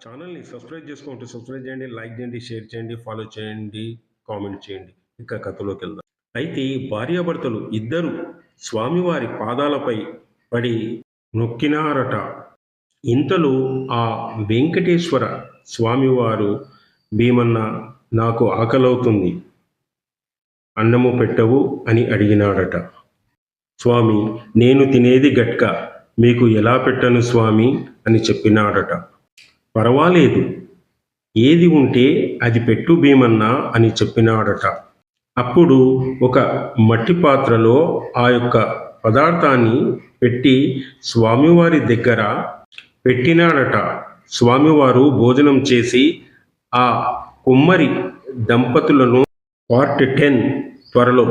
ఛానల్‌ని సబ్స్క్రైబ్ చేసుకోండి. సబ్స్క్రైబ్ చేయండి, లైక్ చేయండి, షేర్ చేయండి, ఫాలో చేయండి, కామెంట్ చేయండి. ఇక కథలోకెళ్దాం. అయితే భార్యాభర్తలు ఇద్దరు స్వామివారి పాదాలపై పడి మొక్కినారట. ఇంతలో ఆ వెంకటేశ్వర స్వామివారు, భీమన్న, నాకు ఆకలవుతుంది, అన్నము పెట్టవు అని అడిగినాడట. స్వామి, నేను తినేది గట్క, మీకు ఎలా పెట్టను స్వామి అని చెప్పినాడట. పర్వాలేదు, ఏది ఉంటే అది పెట్టు భీమన్న అని చెప్పినాడట. అప్పుడు ఒక మట్టి పాత్రలో ఆ యొక్క పదార్థాన్ని పెట్టి స్వామివారి దగ్గర పెట్టినాడట. స్వామివారు భోజనం చేసి ఆ కుమ్మరి దంపతులను పార్ట్ 10 త్వరలో